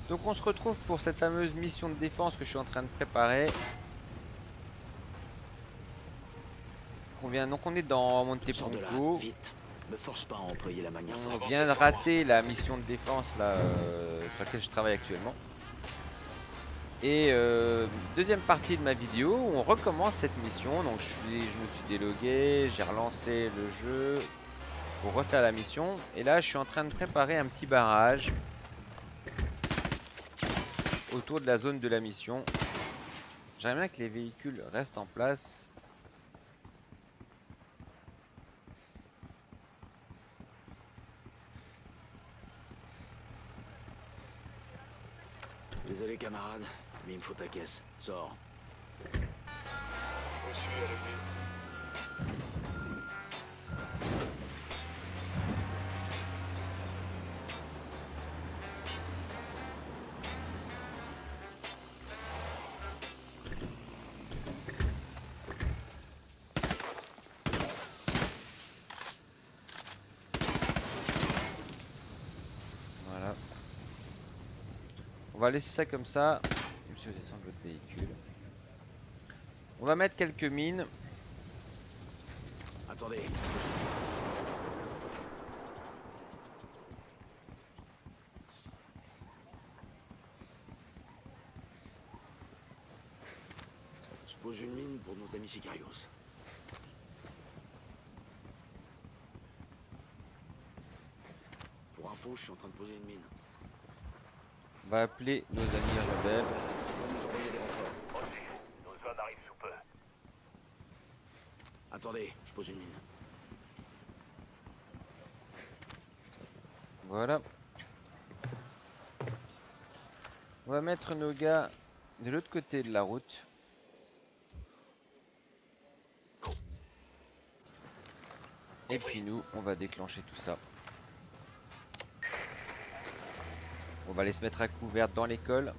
Donc on se retrouve pour cette fameuse mission de défense que je suis en train de préparer. Donc on est dans Monte Sors de là, Pongo. vite. Me force pas à employer la manière On forte. vient de rater la mission de défense là, sur laquelle je travaille actuellement. Et deuxième partie de ma vidéo où on recommence cette mission. Donc je me suis délogué, j'ai relancé le jeu pour refaire la mission. Et là je suis en train de préparer un petit barrage autour de la zone de la mission. J'aimerais bien que les véhicules restent en place. Désolé camarade, mais il me faut ta caisse. Sors. Reçu, allez-y. Voilà. On va laisser ça comme ça. Monsieur descend de votre véhicule. On va mettre quelques mines. Attendez. Je pose une mine pour nos amis Sicarios. Pour info, je suis en train de poser une mine. On va appeler nos amis rebelles. On va nous envoyer des renforts. Reçu. Nos hommes arrivent sous peu. Attendez, je pose une mine. Voilà. On va mettre nos gars de l'autre côté de la route. Et puis nous, on va déclencher tout ça. On va aller se mettre à couvert dans l'école.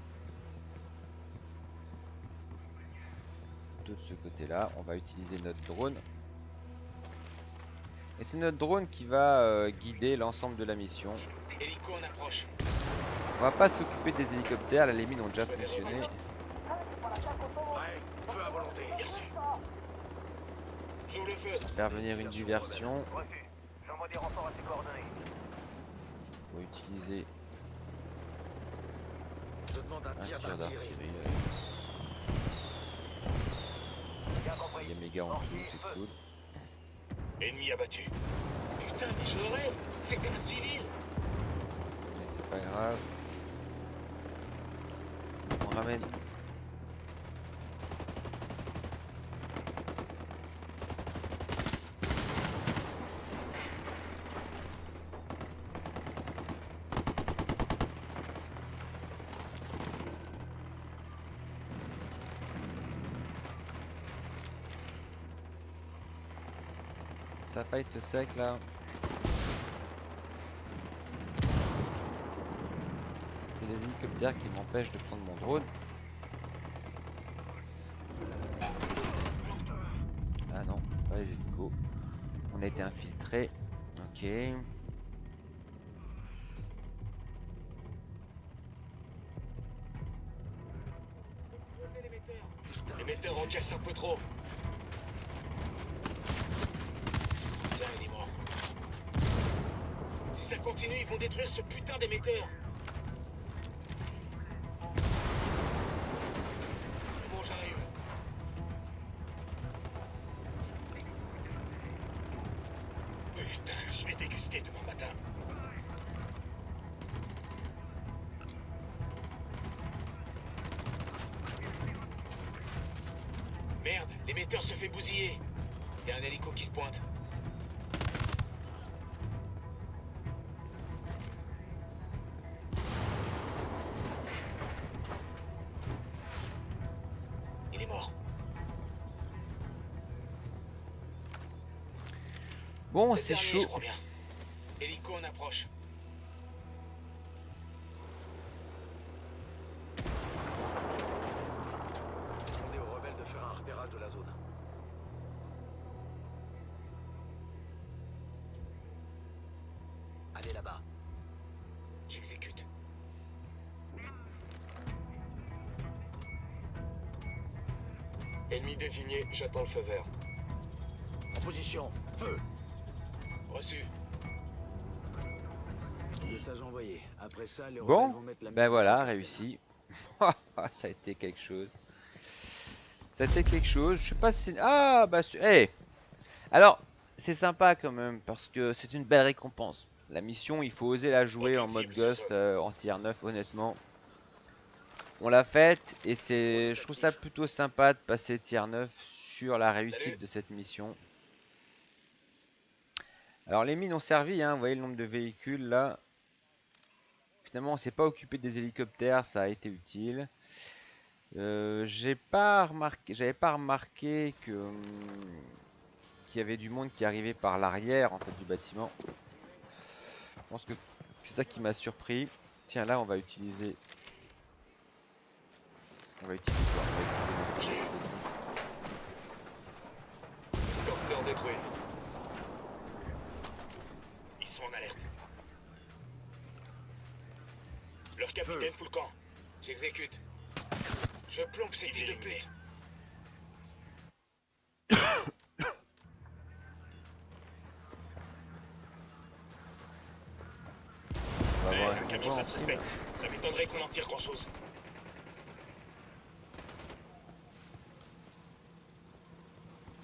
De ce côté-là, on va utiliser notre drone. Et c'est notre drone qui va guider l'ensemble de la mission. Hélico en approche. On va pas s'occuper des hélicoptères, les mines ont déjà fonctionné. Ouais, feu à volonté. Bien reçu. J'ouvre le feu. Faire venir une diversion. Reçu. J'envoie des renforts à tes coordonnées. On va utiliser Je demande un un tir tir d'artillerie. d'artillerie. Bien Il compris. y a mes gars en dessous, c'est cool. Ennemi abattu. Putain, mais je rêve. C'était un civil. Mais c'est pas grave. On ramène. Ça fight sec là. C'est les hélicoptères qui m'empêchent de prendre mon drone. Ah non, c'est pas les hélicos. On a été infiltré. Ok. L'émetteur encaisse un peu trop. Tiens, il est mort. Si ça continue, ils vont détruire ce putain d'émetteur. C'est bon, j'arrive. Putain, je vais déguster demain matin. Merde, l'émetteur se fait bousiller. Il y a un hélico qui se pointe. Il est mort. Bon, Le c'est dernier, chaud. je crois bien. Hélico en approche. Demandez aux rebelles de faire un repérage de la zone. Allez là-bas. J'exécute. Ennemi désigné, j'attends le feu vert. En position. Feu. Reçu. Message envoyé. Après ça, les rebelles Bon, vont mettre la ben misère voilà, au capitaine. réussi. Ça a été quelque chose. Ça a été quelque chose. Je sais pas si... Ah, bah... Hey, alors, c'est sympa quand même, parce que c'est une belle récompense. La mission, il faut oser la jouer en Aucune mode cible Ghost, sous-sol. en tier 9, honnêtement. On l'a faite, et Gros je trouve ça actif. plutôt sympa de passer tier 9 sur la réussite Salut. de cette mission. Alors les mines ont servi, hein, vous voyez le nombre de véhicules là. Finalement on s'est pas occupé des hélicoptères, ça a été utile. J'avais pas remarqué que qu'il y avait du monde qui arrivait par l'arrière en fait du bâtiment. Je pense que c'est ça qui m'a surpris. Tiens là on va utiliser. On va utiliser quoi? On va utiliser Escorteur détruit. Ils sont en alerte. Leur capitaine fout le camp. J'exécute. Je plombe ces fils de pute. on va voir Un on camion, voit ça en se prime. respecte. Ça m'étonnerait qu'on en tire grand-chose.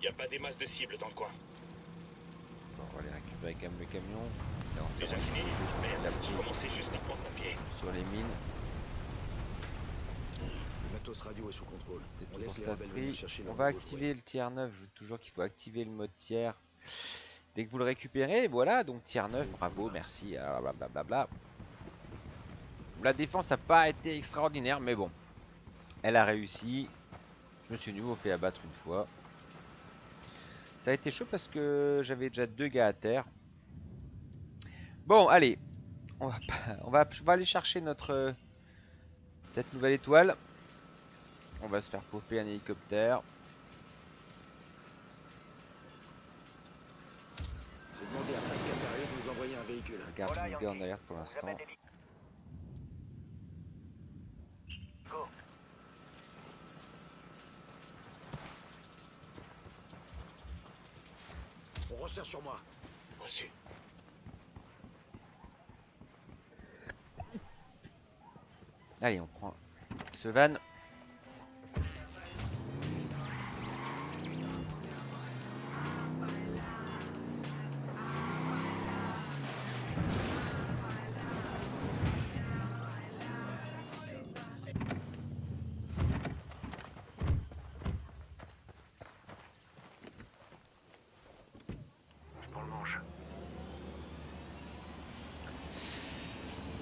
Y a pas des masses de cibles dans le coin. Bon, on va aller récupérer quand même le camion. Là, on Déjà s'est fini. rendu Merde, la je prise commençais juste à prendre mon pied. sur les mines. Le matos radio est sous contrôle. C'est On laisse toujours les ça rebelles de venir prix. chercher On leur va nouveau jouet. activer le tier 9. Je veux toujours qu'il faut activer le mode tiers. Dès que vous le récupérez, voilà, donc tier 9, bravo, merci, blablabla. La défense n'a pas été extraordinaire, mais bon, elle a réussi. Je me suis nouveau fait abattre une fois. Ça a été chaud parce que j'avais déjà 2 gars à terre. Bon, allez, on va aller chercher cette nouvelle étoile. On va se faire popper un hélicoptère. J'ai demandé à Pat Catarion de nous envoyer un véhicule. Regarde le gars en alerte pour l'instant. On recherche sur moi. Reçu. Allez, on prend ce van.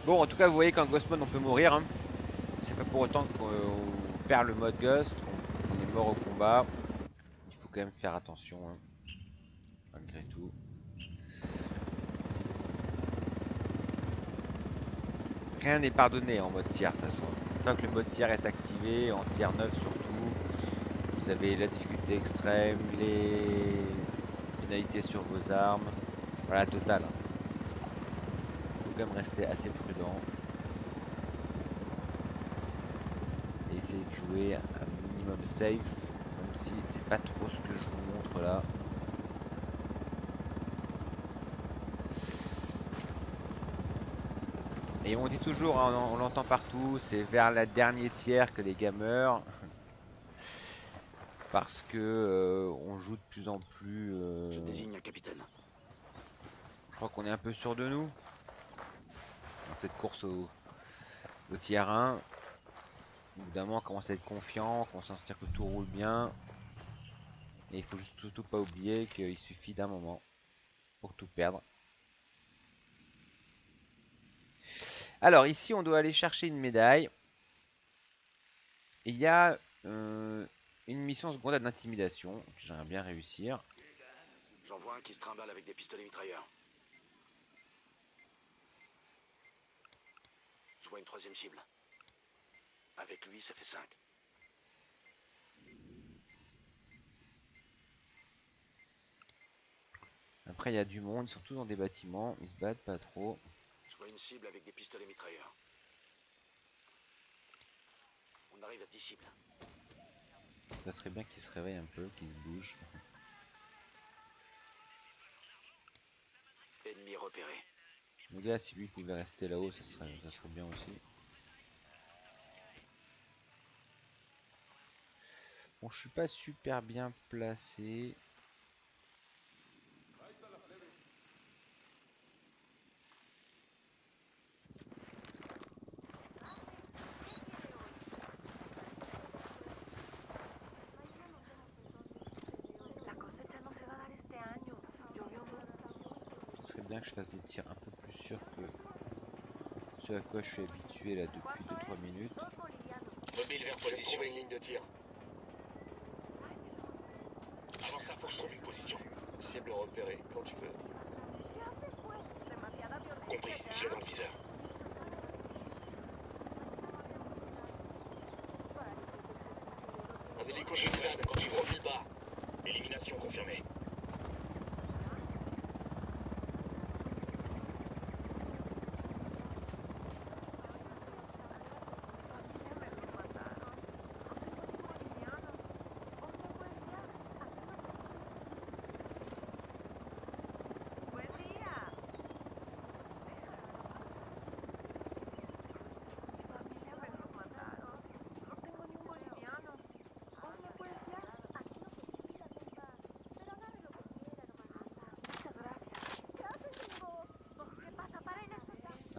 Bon, en tout cas, vous voyez qu'en Ghost Mode, on peut mourir. Hein. C'est pas pour autant qu'on perd le mode Ghost, qu'on est mort au combat. Il faut quand même faire attention, hein, malgré tout. Rien n'est pardonné en mode tiers, de toute façon. Une fois que le mode tiers est activé, en tiers 9 surtout, vous avez la difficulté extrême, les pénalités sur vos armes. Voilà, total. Hein. Faut quand même rester assez prudent. Et essayer de jouer un minimum safe, même si c'est pas trop ce que je vous montre là. Et on dit toujours, hein, on l'entend partout, c'est vers la dernière tiers que les gars meurent. Parce que on joue de plus en plus. Je désigne un capitaine. Je crois qu'on est un peu sûr de nous. Dans cette course au tier 1. Évidemment, on commence à être confiant, on commence à se dire que tout roule bien. Et il faut juste surtout pas oublier qu'il suffit d'un moment pour tout perdre. Alors ici, on doit aller chercher une médaille. Il y a une mission secondaire d'intimidation que j'aimerais bien réussir. J'en vois un qui se trimballe avec des pistolets mitrailleurs. Je vois une troisième cible. Avec lui, ça fait 5. Après, il y a du monde, ils sont tous dans des bâtiments, ils se battent pas trop. Je vois une cible avec des pistolets mitrailleurs. On arrive à 10 cibles. Ça serait bien qu'il se réveille un peu, qu'il se bouge. Ennemi repéré. Le gars, si lui pouvait rester là-haut, ça serait bien aussi. Bon, je suis pas super bien placé. Ce serait bien que je fasse des tirs un peu plus sûrs que ce à quoi je suis habitué là depuis 2-3 minutes. Mobile vers position. J'ai trouvé une ligne de tir. Avant ça, faut que je trouve une position. Cible repérée, quand tu veux. Compris, je l'ai dans le viseur. Un hélico je glade quand tu profiles bas. Élimination confirmée.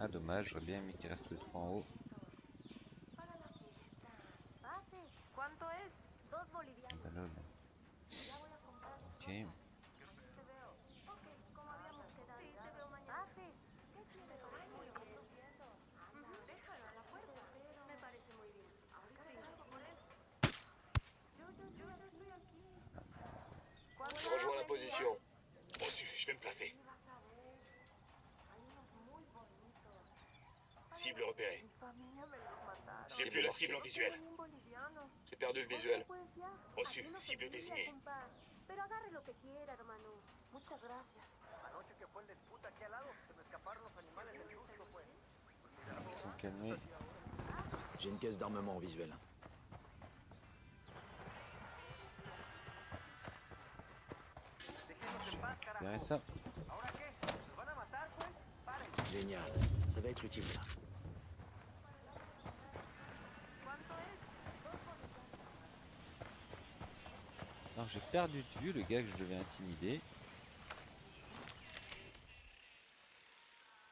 Ah dommage, j'aurais bien aimé qu'il reste le 3 en haut. Ah bah lol. Ok. Je rejoins la position. Reçu, je vais me placer. Cible repérée. J'ai plus la cible en visuel. J'ai perdu le visuel. Reçu, cible désignée. Ils sont calmés. J'ai une caisse d'armement en visuel. Je vais récupérer ça. Génial. Ça va être utile, ça. Alors j'ai perdu de vue le gars que je devais intimider.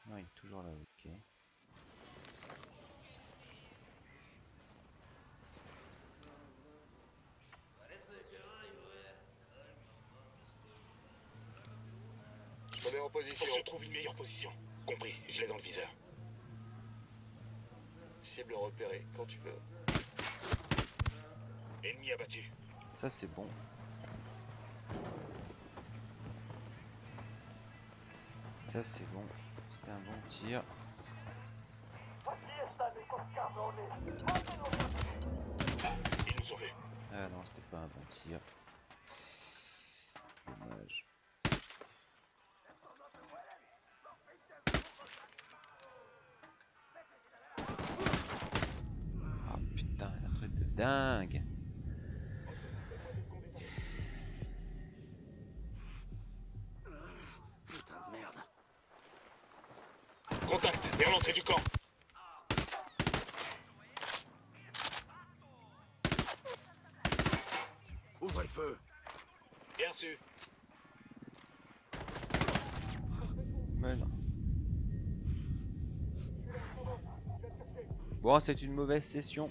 Non, il est toujours là, ok. Je me mets en position. Faut que je trouve une meilleure position. Compris, je l'ai dans le viseur. Cible repérée, quand tu veux. Ennemi abattu. Ça c'est bon. Ça c'est bon. C'était un bon tir. Ils nous ont vus. Ah non, c'était pas un bon tir. Dommage. Ah putain, c'est un truc de dingue. Putain de merde. Contact, vers l'entrée du camp. Ouvrez le feu. Bien sûr. Mais non. Bon, c'est une mauvaise session.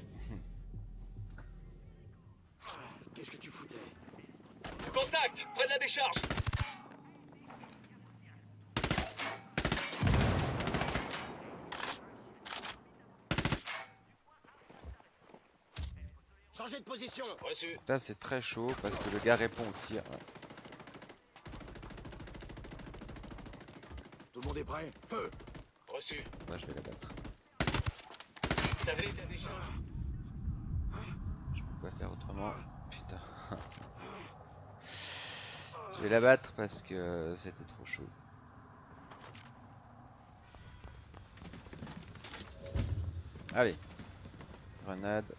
Qu'est-ce que tu foutais? Contact, près de la décharge. Changez de position. Reçu. Ça c'est très chaud parce que le gars répond au tir. Ouais. Tout le monde est prêt? Feu. Reçu. Moi je vais la battre. Ça va la décharge. Je peux pas faire autrement. Putain. Je vais la battre parce que c'était trop chaud. Allez. Grenade.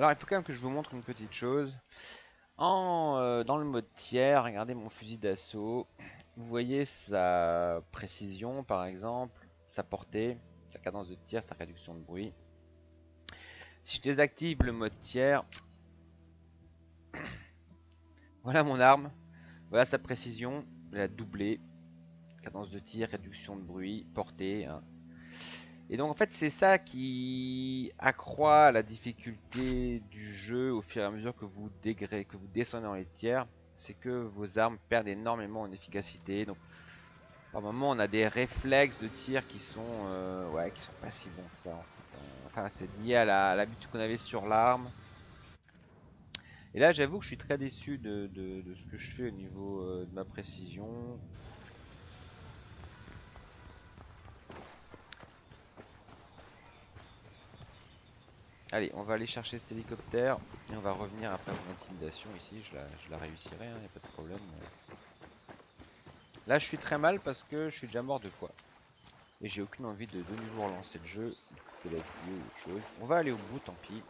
Alors il faut quand même que je vous montre une petite chose. Dans le mode tiers, regardez mon fusil d'assaut. Vous voyez sa précision par exemple, sa portée, sa cadence de tir, sa réduction de bruit. Si je désactive le mode tiers, voilà mon arme, voilà sa précision, elle a doublé. Cadence de tir, réduction de bruit, portée. Hein. Et donc en fait c'est ça qui accroît la difficulté du jeu au fur et à mesure que vous descendez dans les tiers. C'est que vos armes perdent énormément en efficacité. Donc par moment on a des réflexes de tir qui sont ouais, qui sont pas si bons que ça en fait. Enfin c'est lié à l'habitude qu'on avait sur l'arme. Et là j'avoue que je suis très déçu de ce que je fais au niveau de ma précision. Allez, on va aller chercher cet hélicoptère et on va revenir après pour l'intimidation ici. Je la réussirai, hein, y a pas de problème. Là, je suis très mal parce que je suis déjà mort 2 fois. Et j'ai aucune envie de nouveau relancer le jeu, de la vidéo ou autre chose. On va aller au bout, tant pis.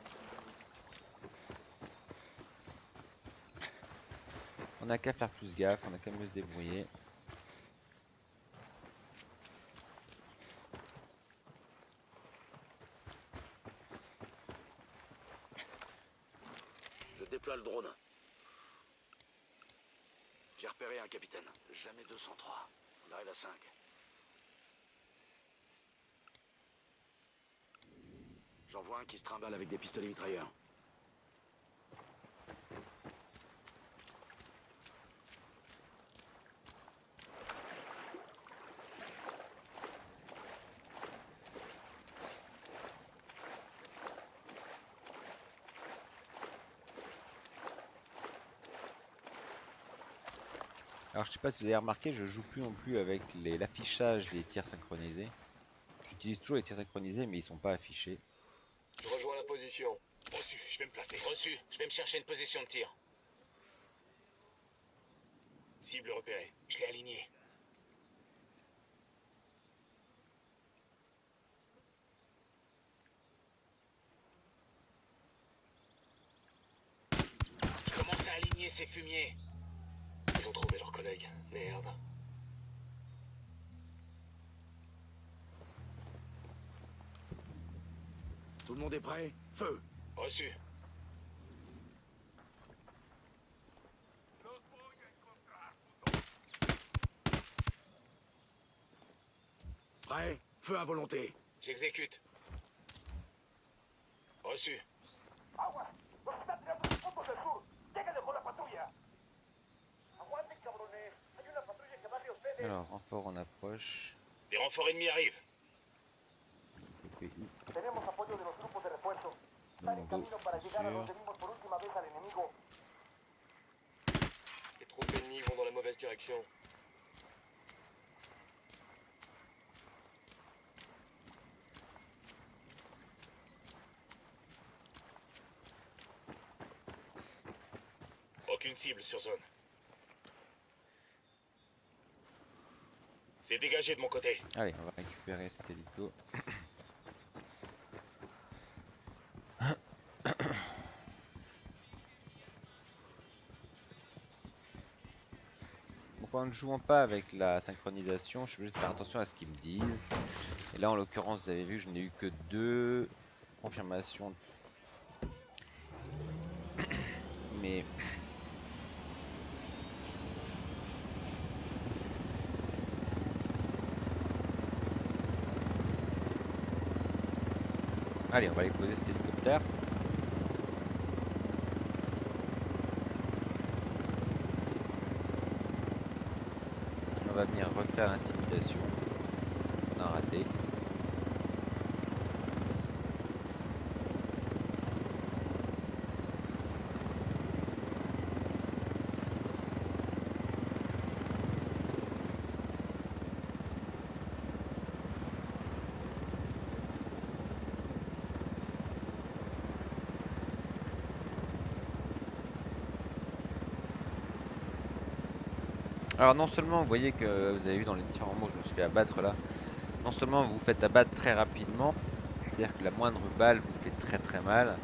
On n'a qu'à faire plus gaffe, on n'a qu'à mieux se débrouiller. Je déploie le drone. J'ai repéré un capitaine. Jamais 203. On arrive à 5. J'en vois un qui se trimballe avec des pistolets mitrailleurs. Alors je sais pas si vous avez remarqué, je joue plus non plus avec l'affichage des tirs synchronisés. J'utilise toujours les tirs synchronisés mais ils sont pas affichés. Je rejoins la position. Reçu, je vais me placer. Reçu, je vais me chercher une position de tir. Cible repérée, je l'ai alignée. Commence à aligner ces fumiers. Ils ont trouvé leurs collègues. Merde. Tout le monde est prêt? Feu! Reçu. Prêt? Feu à volonté. J'exécute. Reçu. Alors, renfort en approche. Les renforts ennemis arrivent. PPI. Tenemos apoyo de los grupos de refuerzo. Están en camino para llegar a donde vimos por última vez al enemigo. Les troupes ennemies vont dans la mauvaise direction. Aucune cible sur zone. C'est dégagé de mon côté. Allez, on va récupérer cet hélico. Donc en ne jouant pas avec la synchronisation, je suis obligé de faire attention à ce qu'ils me disent. Et là en l'occurrence, vous avez vu, je n'ai eu que 2 confirmations. Mais allez, on va aller poser cet hélicoptère. On va venir refaire l'intimidation. On a raté. Alors non seulement vous voyez que vous avez vu dans les différents mots, je me suis fait abattre là. Non seulement vous vous faites abattre très rapidement, c'est-à-dire que la moindre balle vous fait très mal,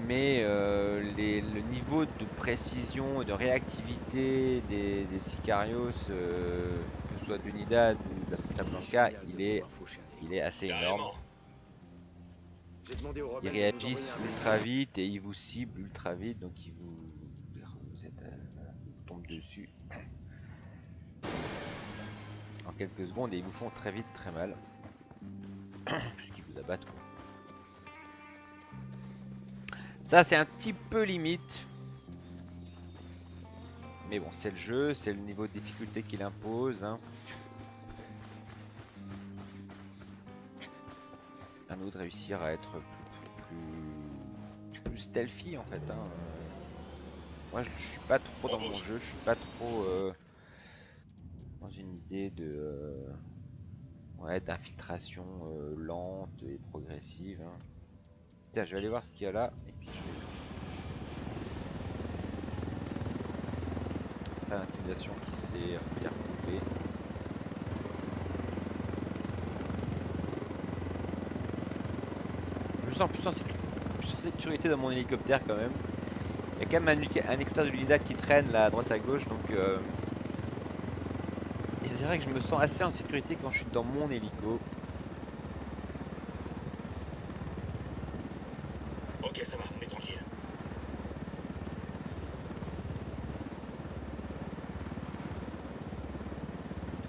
mais le niveau de précision et de réactivité des Sicarios, que ce soit d'Unidad ou de la Santa Blanca, Génial de il pouvoir faucher un ennemi. est assez énorme. Carrément. J'ai demandé aux Ils rebelles de nous envoyer réagissent un ultra vite et ils vous ciblent ultra vite, donc vous êtes, voilà, ils vous tombent dessus en quelques secondes et ils vous font très vite très mal, puisqu'ils vous abattent, quoi. Ça c'est un petit peu limite, mais bon, c'est le jeu, c'est le niveau de difficulté qu'il impose, hein. À nous de réussir à être plus stealthy en fait, hein. Moi je suis pas trop dans mon jeu, je suis pas trop dans une idée de ouais, d'infiltration lente et progressive, hein. Tiens, je vais aller voir ce qu'il y a là et puis je vais faire l'intimidation qui s'est bien retrouvée. Je me sens plus en sécurité dans mon hélicoptère quand même. Il y a quand même un hélicoptère de l'UNIDAD qui traîne là à droite à gauche, donc et c'est vrai que je me sens assez en sécurité quand je suis dans mon hélico. Ok, ça va, on est tranquille.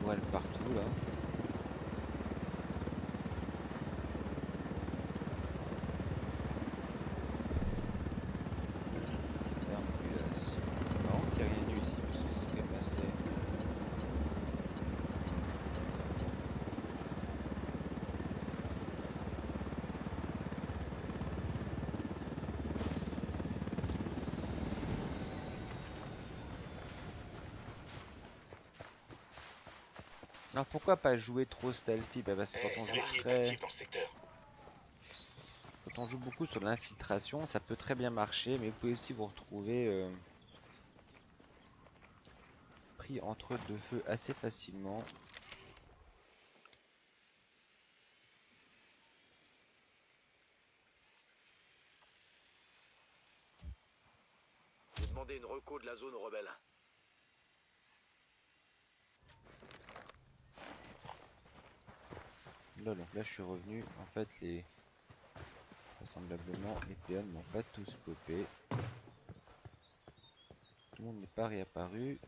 Toile partout là. Non, il n'y a rien eu ici parce que c'est quand même assez. Alors pourquoi pas jouer trop stealthy? Bah parce que quand on Ça joue va, très. actif dans le secteur. Quand on joue beaucoup sur l'infiltration, ça peut très bien marcher, mais vous pouvez aussi vous retrouver pris entre deux feux assez facilement. J'ai demandé une reco de la zone aux rebelles. Là, donc là je suis revenu. En fait, vraisemblablement, les péons n'ont pas tous popé. Tout le monde n'est pas réapparu.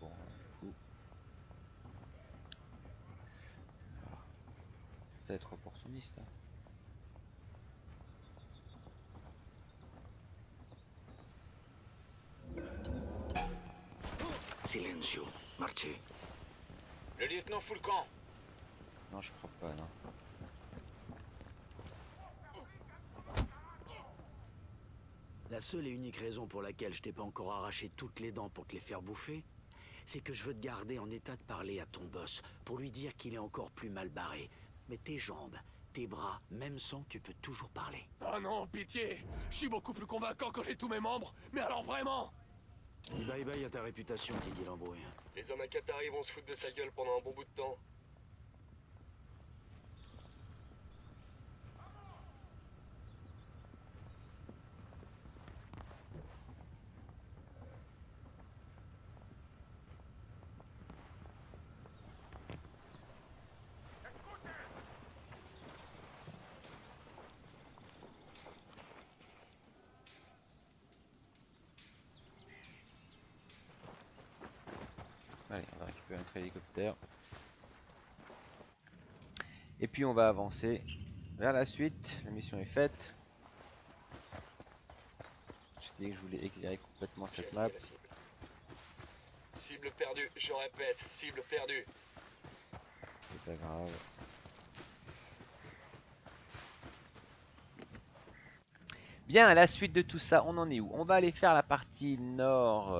Bon, du coup, alors, ça va être opportuniste, hein. Silencio, marchez. Le lieutenant fout le camp. Non, je crois pas, non. La seule et unique raison pour laquelle je t'ai pas encore arraché toutes les dents pour te les faire bouffer, c'est que je veux te garder en état de parler à ton boss, pour lui dire qu'il est encore plus mal barré. Mais tes jambes, tes bras, même sans, tu peux toujours parler. Oh non, pitié. Je suis beaucoup plus convaincant quand j'ai tous mes membres. Mais alors vraiment. Dis bye bye à ta réputation, Didier Lambrouille. Les hommes à Qatari vont se foutre de sa gueule pendant un bon bout de temps. Allez, on va récupérer notre hélicoptère. Et puis on va avancer vers la suite. La mission est faite. J'ai dit que je voulais éclairer complètement J'ai cette indiqué map. la cible. Cible perdue, je répète, cible perdue. C'est pas grave. Bien, à la suite de tout ça, on en est où? On va aller faire la partie nord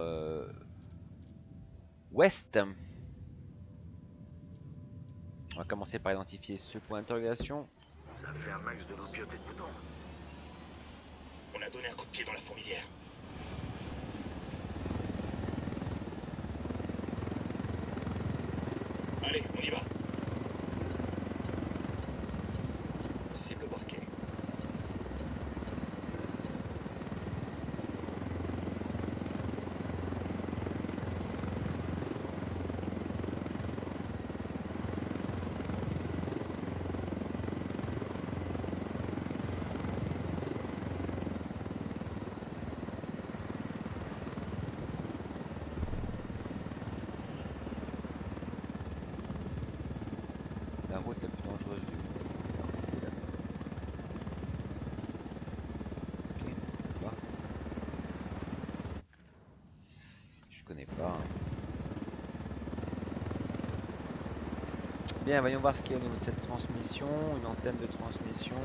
ouest. On va commencer par identifier ce point d'interrogation. Ça fait un max de l'opiote et dedans. On a donné un coup de pied dans la fourmilière. Allez, on y va. Bien, voyons voir ce qu'il y a au niveau de cette transmission. Une antenne de transmission.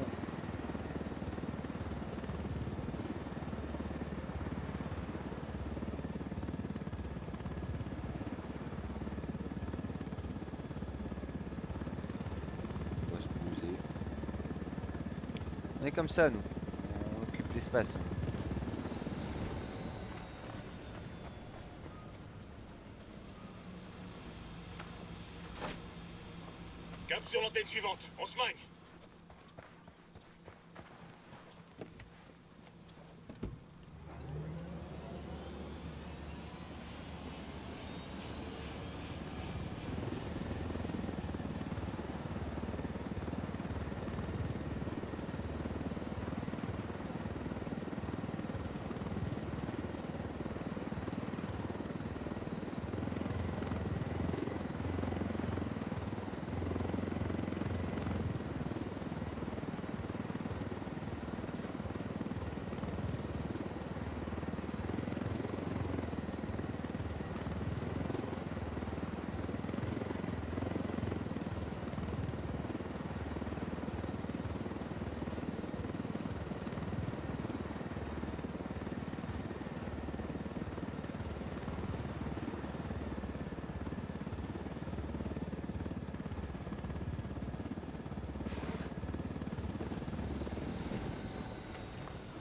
On va se poser. On est comme ça, nous. On occupe l'espace. Cap sur l'antenne suivante, on se magne.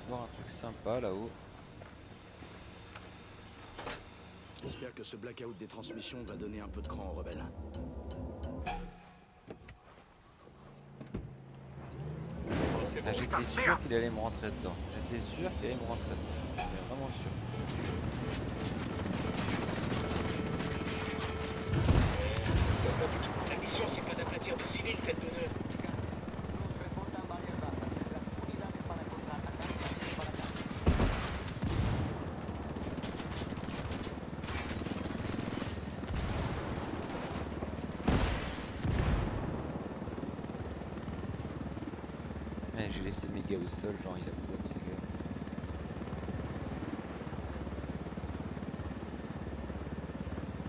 Voir un truc sympa là-haut. J'espère que ce blackout des transmissions va donner un peu de cran aux rebelles. Oh, c'est bon. Ah, j'étais sûr qu'il allait me rentrer dedans. J'étais sûr qu'il allait me rentrer dedans. J'étais vraiment sûr. Ça va du tout. La mission, c'est pas d'aplatir de civils, tête de nœud. Mais j'ai laissé mes gars au sol, genre il a besoin de ses gars.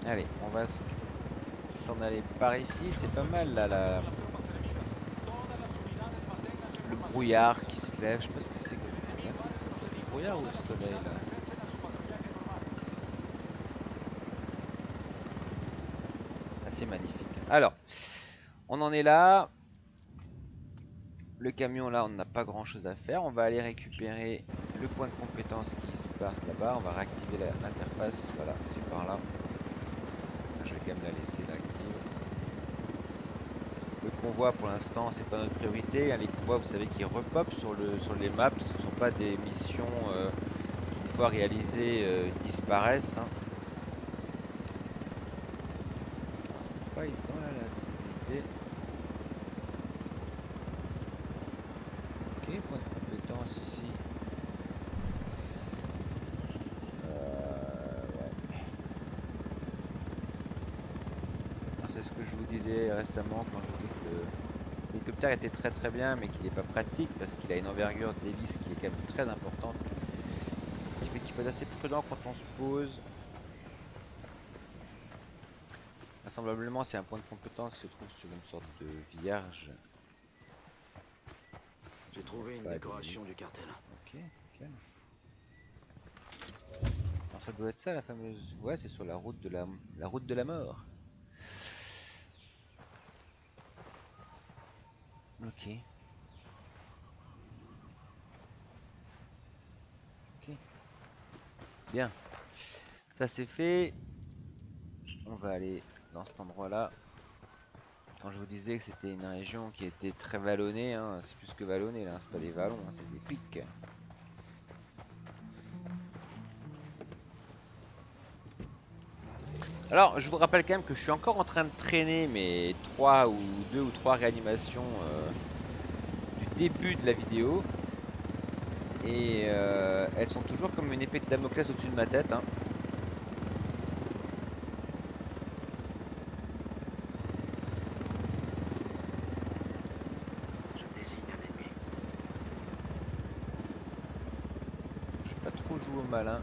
Allez, on va s'en aller par ici, c'est pas mal là, le brouillard qui se lève, je sais pas ce que c'est que c'est le brouillard ou le soleil là. Assez magnifique. Alors, on en est là. Le camion là, on n'a pas grand chose à faire. On va aller récupérer le point de compétence qui se passe là-bas. On va réactiver l'interface. Voilà, c'est par là. Je vais quand même la laisser là active. Le convoi pour l'instant, c'est pas notre priorité. Les convois, vous savez, qui repopent sur les maps. Ce ne sont pas des missions une fois réalisées disparaissent. Hein. C'est pas évident là la visibilité. Ok, point de compétence ici. Ouais. C'est ce que je vous disais récemment quand je disais que l'hélicoptère était très très bien mais qu'il n'est pas pratique parce qu'il a une envergure d'hélice qui est quand même très importante. Ce qui fait qu'il faut être assez prudent quand on se pose. Vraisemblablement c'est un point de compétence qui se trouve sur une sorte de vierge. J'ai trouvé une décoration du cartel. Ok, nickel. Alors ça doit être ça la fameuse... Ouais, c'est sur la route de la route de la mort. Ok. Ok. Bien. Ça c'est fait. On va aller dans cet endroit là. Quand je vous disais que c'était une région qui était très vallonnée, hein, c'est plus que vallonné là, c'est pas des vallons, hein, c'est des pics. Alors je vous rappelle quand même que je suis encore en train de traîner mes 2 ou 3 réanimations du début de la vidéo. Et elles sont toujours comme une épée de Damoclès au-dessus de ma tête. Hein. Je vais pas trop jouer au malin.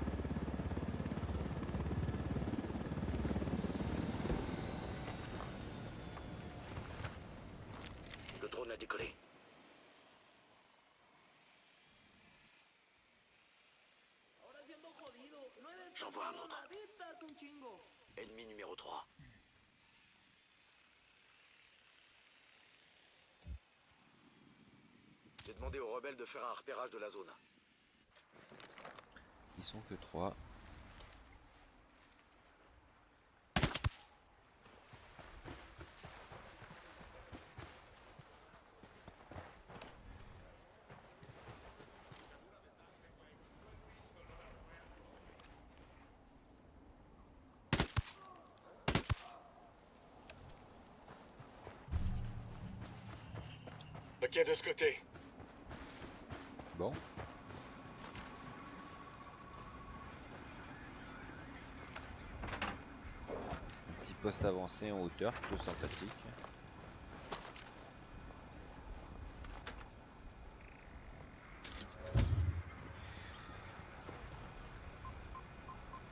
J'en vois un autre. Ennemi numéro 3. J'ai demandé aux rebelles de faire un repérage de la zone. Ils sont que 3. Ok, de ce côté. Bon. Un petit poste avancé en hauteur, plutôt sympathique.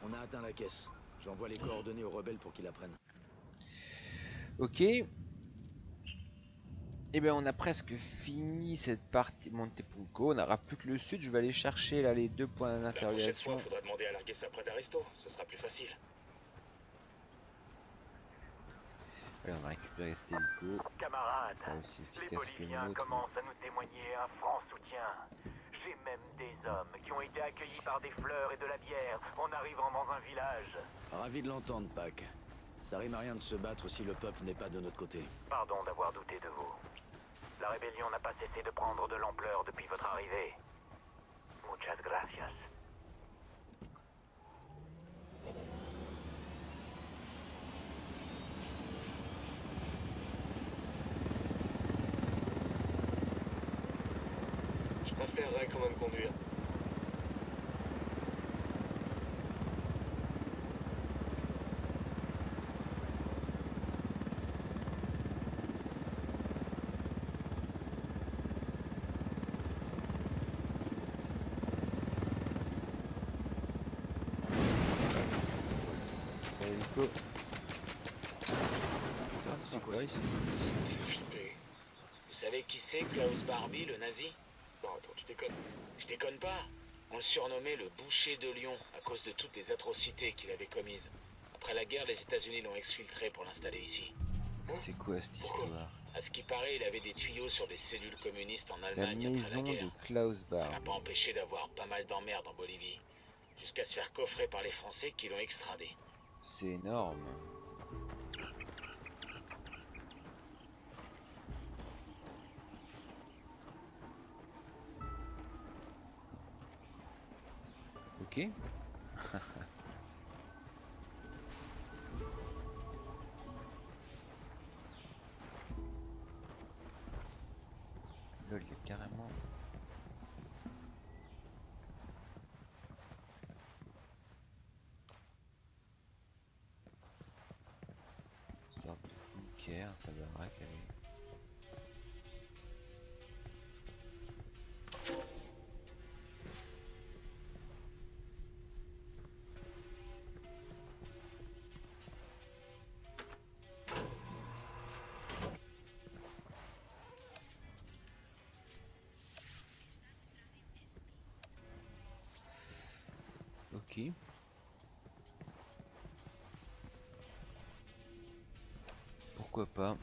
On a atteint la caisse. J'envoie les coordonnées aux rebelles pour qu'ils la prennent. Ok. Et bien on a presque fini cette partie Montepunco. On n'aura plus que le sud. Je vais aller chercher là les 2 points La prochaine fois, d'interrogation. faudra demander à larguer ça près d'Aristo. Ce sera plus facile. Allez, on a récupéré cet hélico. Camarades, Pas aussi les efficace que le Boliviens nôtre. commencent à nous témoigner un franc soutien. J'ai même des hommes qui ont été accueillis par des fleurs et de la bière en arrivant dans un village. Ravi de l'entendre, Pac. Ça rime à rien de se battre si le peuple n'est pas de notre côté. Pardon d'avoir douté de vous. La rébellion n'a pas cessé de prendre de l'ampleur depuis votre arrivée. Muchas gracias. Je préférerais quand même conduire. Hélico. C'est quoi, Ouais, ça? Ça me fait flipper. Vous savez qui c'est Klaus Barbie, le nazi? Non, attends, tu déconnes. Je déconne pas. On le surnommait le boucher de Lyon à cause de toutes les atrocités qu'il avait commises. Après la guerre, les États-Unis l'ont exfiltré pour l'installer ici. c'est quoi cette Pourquoi? histoire? À ce qui paraît, il avait des tuyaux sur des cellules communistes en La Allemagne après la maison de guerre. Klaus Ça n'a Barbie. pas empêché d'avoir pas mal d'emmerdes en Bolivie. Jusqu'à se faire coffrer par les Français qui l'ont extradé. C'est énorme. Ok. Lol, il y a carrément. Une sorte de bunker, ça devrait qu'elle est. Ok. Pourquoi pas.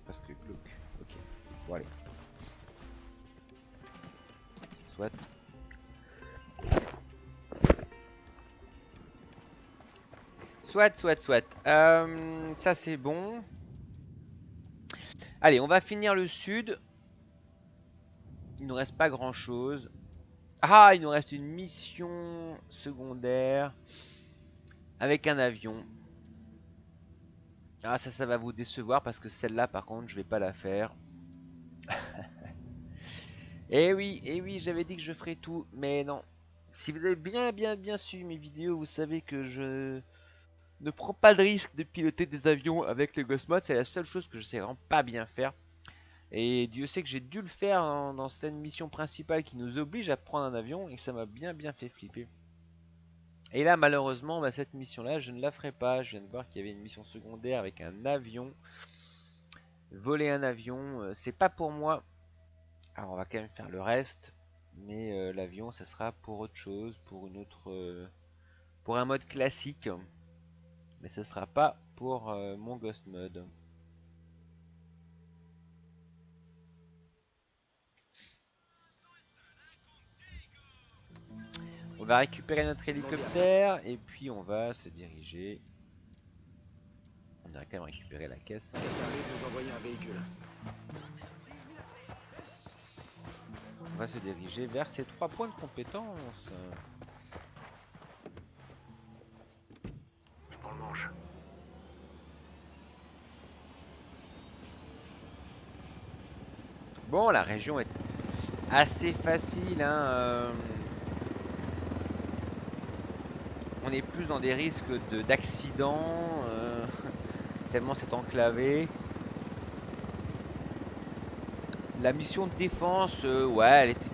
Parce que glauque. Ok. Bon allez. Soit. Soit. Ça c'est bon. Allez, on va finir le sud. Il nous reste pas grand chose. Ah, il nous reste une mission secondaire avec un avion. Ah, ça va vous décevoir parce que celle-là, par contre, je vais pas la faire. Et oui, j'avais dit que je ferais tout, mais non. Si vous avez bien suivi mes vidéos, vous savez que je ne prends pas de risque de piloter des avions avec le Ghost Mode. C'est la seule chose que je sais vraiment pas bien faire. Et Dieu sait que j'ai dû le faire dans cette mission principale qui nous oblige à prendre un avion et que ça m'a bien fait flipper. Et là, malheureusement, bah, cette mission-là, je ne la ferai pas. Je viens de voir qu'il y avait une mission secondaire avec un avion. Voler un avion, c'est pas pour moi. Alors, on va quand même faire le reste. Mais l'avion, ça sera pour autre chose, pour une autre, pour un mode classique. Mais ce sera pas pour mon Ghost Mode. On va récupérer notre hélicoptère et puis on va se diriger. On a quand même récupéré la caisse. Qatari nous envoyer un véhicule. On va se diriger vers ces 3 points de compétence. Je prends le manche. Bon, la région est assez facile, hein. On est plus dans des risques d'accidents, tellement c'est enclavé. La mission de défense, ouais, elle était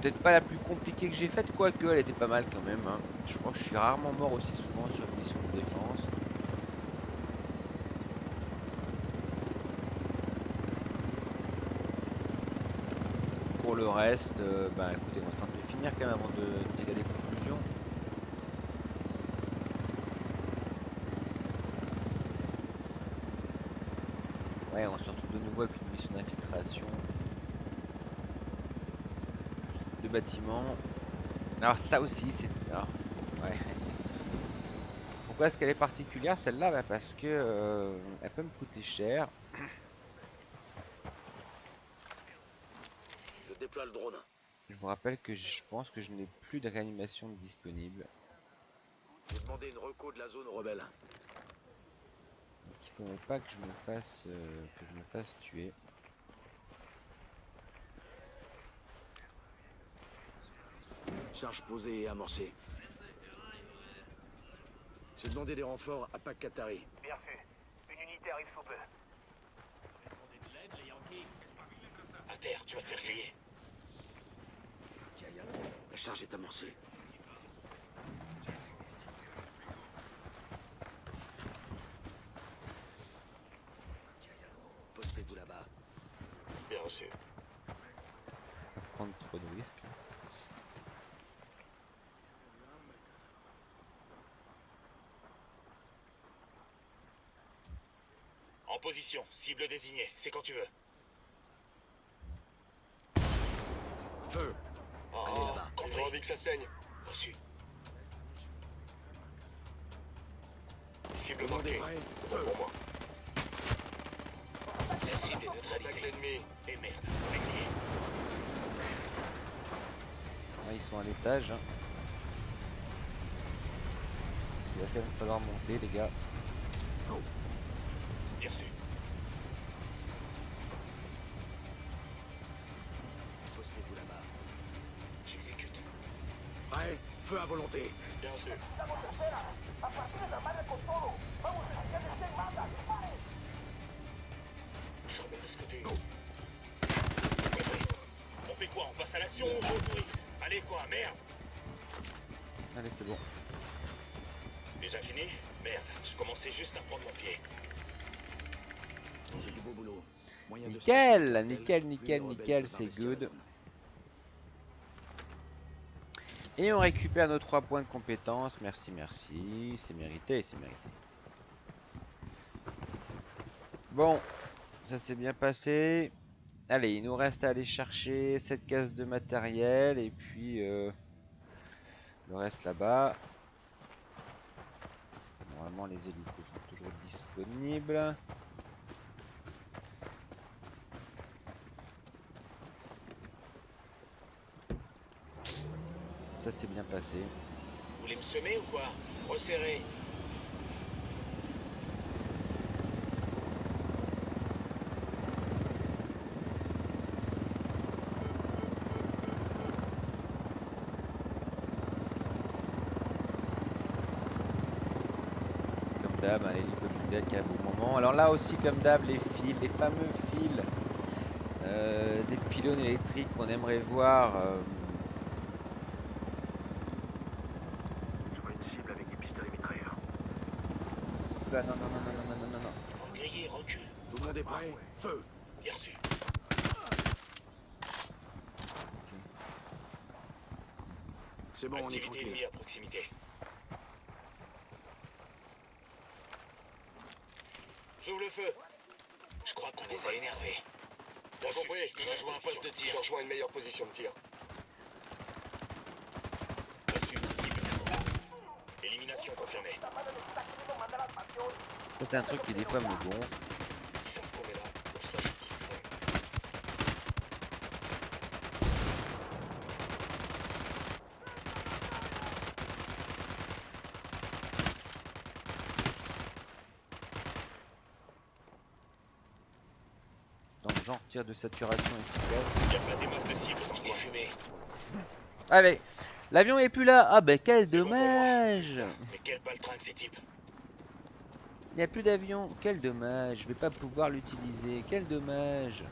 peut-être pas la plus compliquée que j'ai faite, quoique elle était pas mal quand même, hein. Je crois que je suis rarement mort aussi souvent sur une mission de défense. Pour le reste, bah écoutez, on va tenter de finir quand même avant de tirer des conclusions. Ouais, on se retrouve de nouveau avec une mission d'infiltration de bâtiment. Alors ça aussi, c'est... Alors, ouais. Pourquoi est-ce qu'elle est particulière celle-là? Bah parce que elle peut me coûter cher. Je déploie le drone. Je vous rappelle que je pense que je n'ai plus de réanimation disponible. J'ai demandé une reco de la zone aux rebelles. Donc il faudrait pas que je me fasse tuer. Charge posée et amorcée. J'ai demandé des renforts à Pac Qatari. Bien fait. Une unité arrive sous peu. À terre, tu vas te faire griller. La charge est amorcée. Postez-vous là-bas. Bien reçu. Pas prendre trop de risques. En position, cible désignée. C'est quand tu veux. Feu. Allez là-bas. J'ai envie que ça saigne. Reçu. Cible Demandez marquée. prêt. C'est bon Feu. pour moi. La cible est neutralisée. L'ennemi. Et merde, on est grillé. Ah, ils sont à l'étage, hein. Il va quand même falloir monter, les gars. Bien reçu. Postez-vous là-bas. J'exécute. Prêt. Feu à volonté. Bien reçu. Je remets de ce côté. On fait quoi? On passe à l'action ou on joue au risque? Allez quoi, merde! Allez, c'est bon. Déjà fini? Merde, je commençais juste à prendre mon pied. J'ai du beau boulot. Moyen de Nickel, sortir du nickel, cartel, nickel, puis les nickel, rebelles c'est peuvent investir la good. zone. Et on récupère nos 3 points de compétence. Merci, merci. C'est mérité, c'est mérité. Bon, ça s'est bien passé. Allez, il nous reste à aller chercher cette case de matériel et puis le reste là-bas. Normalement, les hélicos sont toujours disponibles. Ça s'est bien passé. Vous voulez me semer ou quoi? Resserrez. d'hab, un hélicoptère qui arrive au moment. Alors là aussi, comme d'hab, les fils, les fameux fils des pylônes électriques qu'on aimerait voir. Je vois une cible avec des pistolets mitrailleurs. Là, non, non, non, non, non, non, non, non. Pour le griller, recule. Tout le monde est prêt? Feu! Bien reçu. C'est bon, on est Activité tranquille. ennemie à proximité. J'ouvre le feu. Je crois qu'on les a énervés. T'as compris? Je vois un poste de tir. Je rejoins une meilleure position de tir. Reçu. Cible. Élimination confirmée. Ça, c'est un truc qui des fois me gonfle. Ils savent qu'on est là. On soit discret. Dans le genre tir de saturation efficace. Il y a pas des masses de cibles dans les fumées. Allez, l'avion est plus là. Ah ben quel C'est bon pour moi. dommage. Mais quel baltringue ces types. Il n'y a plus d'avion. Quel dommage. Je vais pas pouvoir l'utiliser. Quel dommage.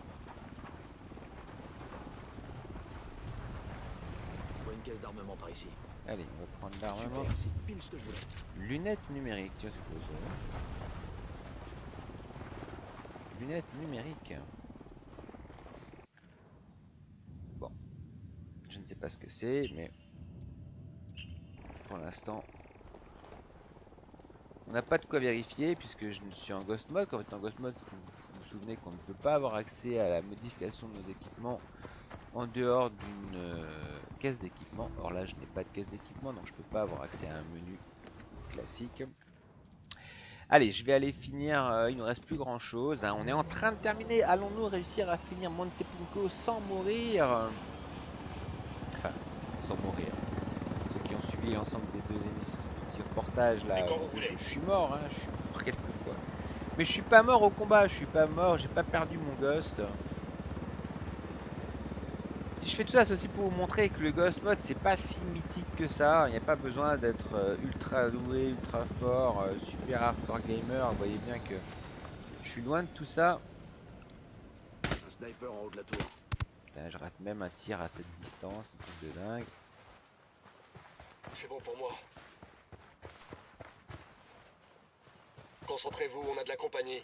Je vois une caisse d'armement par ici. Allez, on va prendre l'armement. Super, c'est pile ce que je voulais. Lunettes numériques. Tiens, c'est quoi ça? Lunettes numériques. Bon. Je ne sais pas ce que c'est, mais pour l'instant, on n'a pas de quoi vérifier puisque je suis en Ghost Mode. Quand on est en Ghost Mode, vous vous souvenez qu'on ne peut pas avoir accès à la modification de nos équipements en dehors d'une caisse d'équipement. Or là, je n'ai pas de caisse d'équipement, donc je peux pas avoir accès à un menu classique. Allez, je vais aller finir, il ne reste plus grand chose, hein. On est en train de terminer. Allons-nous réussir à finir Monte Punco sans mourir? Enfin, sans mourir. Ceux qui ont suivi l'ensemble des deux émissions, petits reportages là, C'est quand vous voulez. je suis mort, hein, je suis mort quelques fois. Mais je suis pas mort au combat, je suis pas mort, j'ai pas perdu mon ghost. Si je fais tout ça, c'est aussi pour vous montrer que le Ghost Mode c'est pas si mythique que ça. Il n'y a pas besoin d'être ultra doué, ultra fort, super hardcore gamer. Vous voyez bien que je suis loin de tout ça. Un sniper en haut de la tour. Putain, je rate même un tir à cette distance, c'est un truc de dingue. C'est bon pour moi. Concentrez-vous, on a de la compagnie.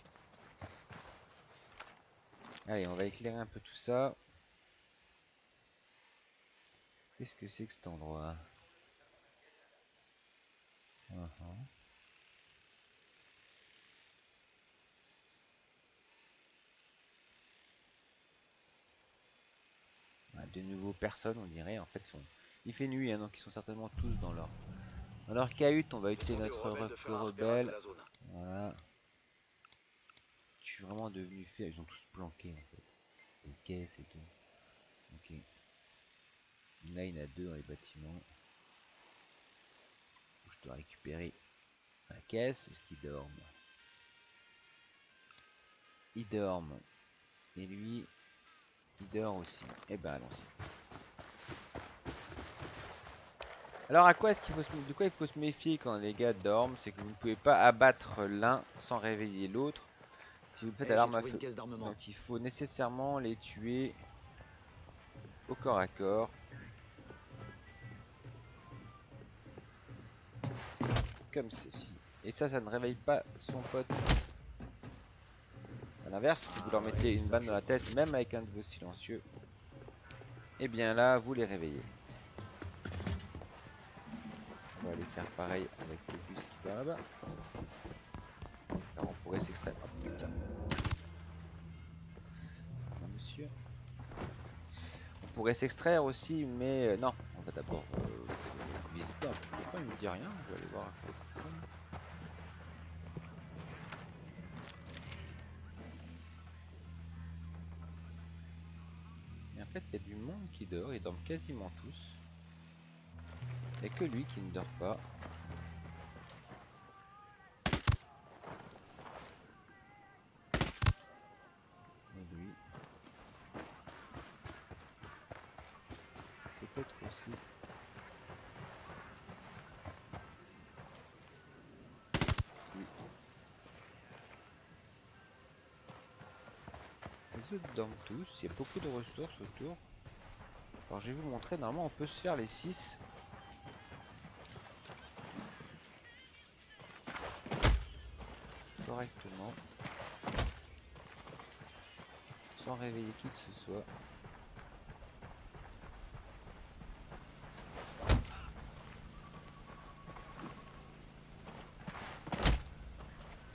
Allez, on va éclairer un peu tout ça. Qu'est-ce que c'est que cet endroit? De nouveaux personnes, on dirait. En fait, il fait nuit, hein, donc ils sont certainement tous dans leur cahute. On va utiliser notre reflet rebelle. Voilà. Je suis vraiment devenu fait. Ils ont tous planqué en fait. Des caisses et tout. Ok. Là, il y en a deux dans les bâtiments. Je dois récupérer la caisse. Est-ce qu'ils dorment? Ils dorment. Et lui, il dort aussi. Et ben allons-y. Alors à quoi est-ce qu'il faut de quoi il faut se méfier quand les gars dorment? C'est que vous ne pouvez pas abattre l'un sans réveiller l'autre. Si vous le faites à l'arme à feu. Donc il faut nécessairement les tuer au corps à corps. Comme ceci. Et ça ne réveille pas son pote. A l'inverse, si vous leur mettez une balle dans la tête, même avec un de vos silencieux, et bien là, vous les réveillez. On va aller faire pareil avec le bus qui va là-bas. Alors on pourrait s'extraire. Oh putain. Non, monsieur. On pourrait s'extraire aussi, mais non. On va d'abord visiter un peu. Pourquoi il me dit rien? Je vais aller voir à quoi ça ressemble. Et en fait, il y a du monde qui dort. Ils dorment quasiment tous. Il n'y a que lui qui ne dort pas. Et lui. Peut-être aussi. Lui. œufs dorment tous. Il y a beaucoup de ressources autour. Alors je vais vous montrer, normalement on peut se faire les 6. Correctement. Sans réveiller qui que ce soit.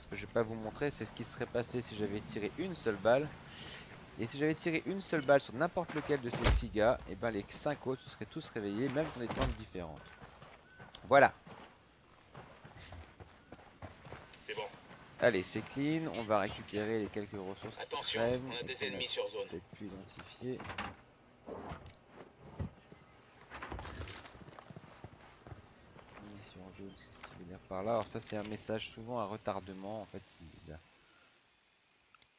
Ce que je vais pas vous montrer, c'est ce qui serait passé si j'avais tiré une seule balle. Et si j'avais tiré une seule balle sur n'importe lequel de ces 6 gars, et ben les 5 autres se seraient tous réveillés, même dans des tentes différentes. Voilà. C'est bon. Allez, c'est clean. On va récupérer les quelques ressources. Attention, crèvent, on a et des qu'on ennemis sur zone. peut-être pu identifier. Munitions jaunes, c'est ce qui veut dire par là. Alors ça c'est un message souvent à retardement en fait.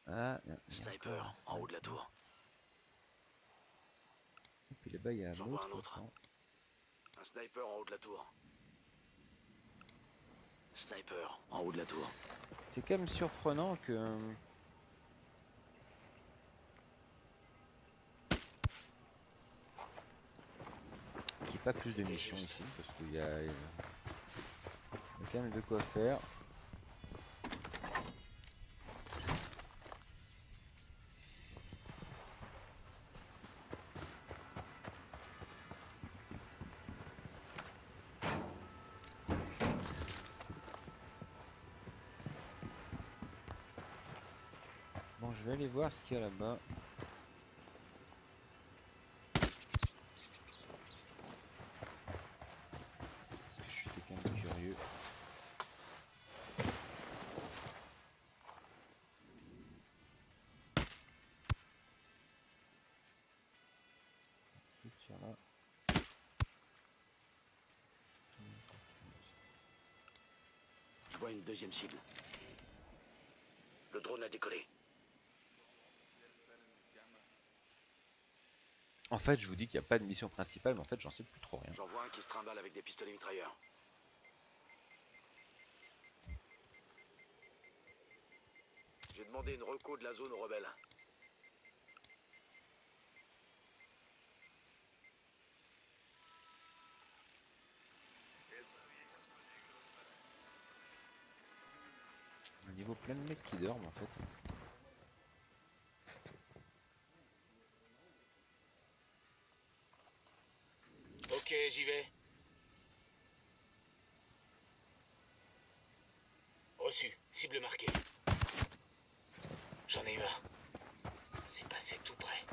Ah, Sniper, en haut de la tour. Et puis là-bas il y a J'en vois un autre. camp. Un sniper en haut de la tour. Sniper, en haut de la tour. C'est quand même surprenant que... qu'il n'y ait pas plus de missions ici, parce qu'il y a quand même de quoi faire. Bon, je vais aller voir ce qu'il y a là-bas. Parce que je suis quelqu'un de curieux. Structure là. Je vois une deuxième cible. Le drone a décollé. En fait, je vous dis qu'il n'y a pas de mission principale, mais en fait, j'en sais plus trop rien. J'en vois un qui se trimballe avec des pistolets mitrailleurs. J'ai demandé une reco de la zone aux rebelles. Un niveau plein de mecs qui dorment en fait. Ok, j'y vais. Reçu, cible marquée. J'en ai eu un. C'est passé tout près.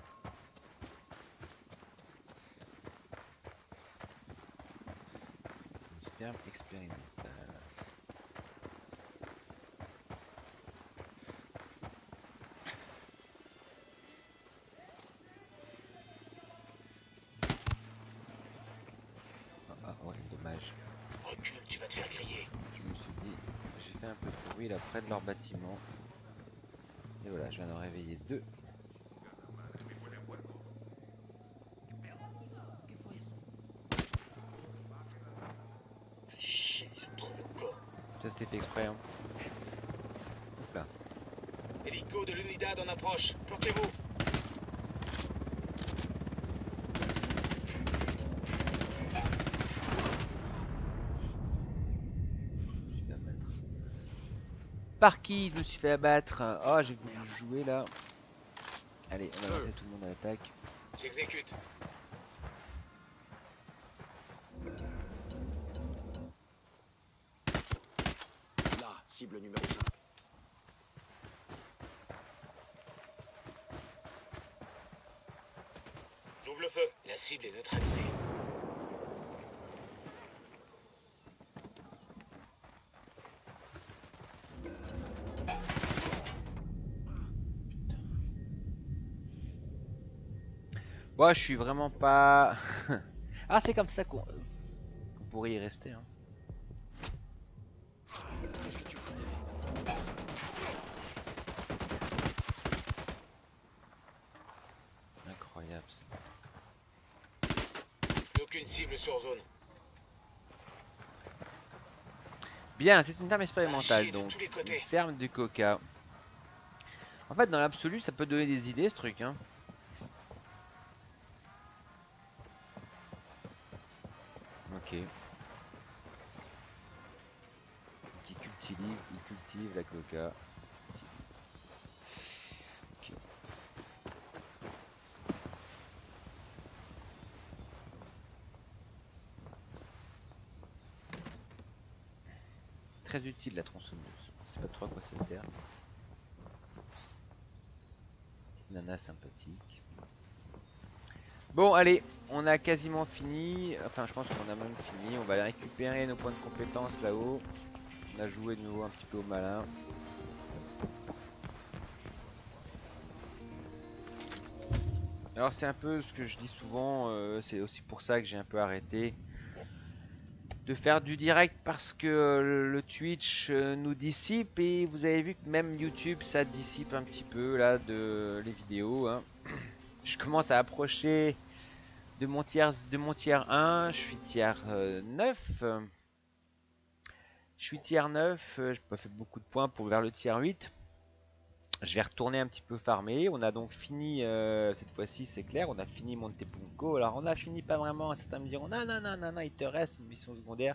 Ferme expérimentale. Ah ouais, dommage. Recule, tu vas te faire griller. Je me suis dit, j'ai fait un peu de bruit là près de leur bâtiment. Et voilà, je viens d'en réveiller 2. Chier, ils sont trouvés encore. Ça c'était fait exprès hein. Hop là. Hélico de l'unidad en approche. Planquez-vous. Par qui je me suis fait abattre? Oh, j'ai voulu jouer là. Allez, on va lancer tout le monde à l'attaque. J'exécute. Là, cible numéro 5. J'ouvre le feu. La cible est neutralisée. Moi, je suis vraiment pas. Ah, c'est comme ça qu'on pourrait y rester. Hein. Qu'est-ce que tu foutais? Incroyable ça. Plus aucune cible sur zone. Bien, c'est une ferme expérimentale chier de donc. tous les côtés. Une ferme du coca. En fait, dans l'absolu, ça peut donner des idées, ce truc, hein. Ok. Qui cultive la coca. Ok. Très utile la tronçonneuse. Je sais pas trop à quoi ça sert. Petite nana sympathique. Bon, allez, on a quasiment fini. Enfin, je pense qu'on a même fini. On va aller récupérer nos points de compétence là-haut. On a joué de nouveau un petit peu au malin. Alors c'est un peu ce que je dis souvent, c'est aussi pour ça que j'ai un peu arrêté de faire du direct parce que le Twitch nous dissipe et vous avez vu que même YouTube ça dissipe un petit peu là de les vidéos, hein. Je commence à approcher de mon tiers 1, je suis tiers 9. Je suis tiers 9, j'ai pas fait beaucoup de points pour vers le tiers 8. Je vais retourner un petit peu farmer. On a donc fini, cette fois-ci c'est clair, on a fini Montepunco. Alors on a fini pas vraiment, certains me diront non, non, non, non, non, il te reste une mission secondaire.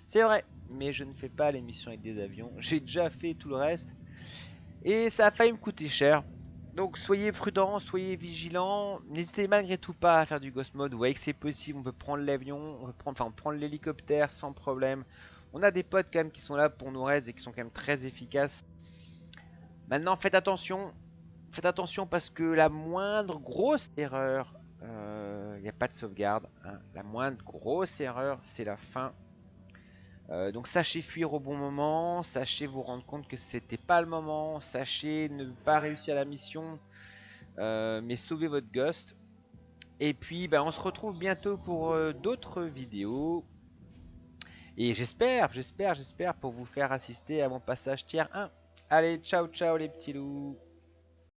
C'est vrai, mais je ne fais pas les missions avec des avions. J'ai déjà fait tout le reste. Et ça a failli me coûter cher. Donc soyez prudents, soyez vigilants. N'hésitez malgré tout pas à faire du ghost mode. Vous voyez que c'est possible, on peut prendre l'avion, on peut prendre l'hélicoptère sans problème. On a des potes quand même qui sont là pour nous raise et qui sont quand même très efficaces. Maintenant faites attention parce que la moindre grosse erreur, il n'y a pas de sauvegarde, hein. La moindre grosse erreur, c'est la fin. Donc sachez fuir au bon moment, sachez vous rendre compte que c'était pas le moment, sachez ne pas réussir la mission, mais sauvez votre ghost. Et puis on se retrouve bientôt pour d'autres vidéos. Et j'espère pour vous faire assister à mon passage tiers 1. Allez, ciao ciao les petits loups.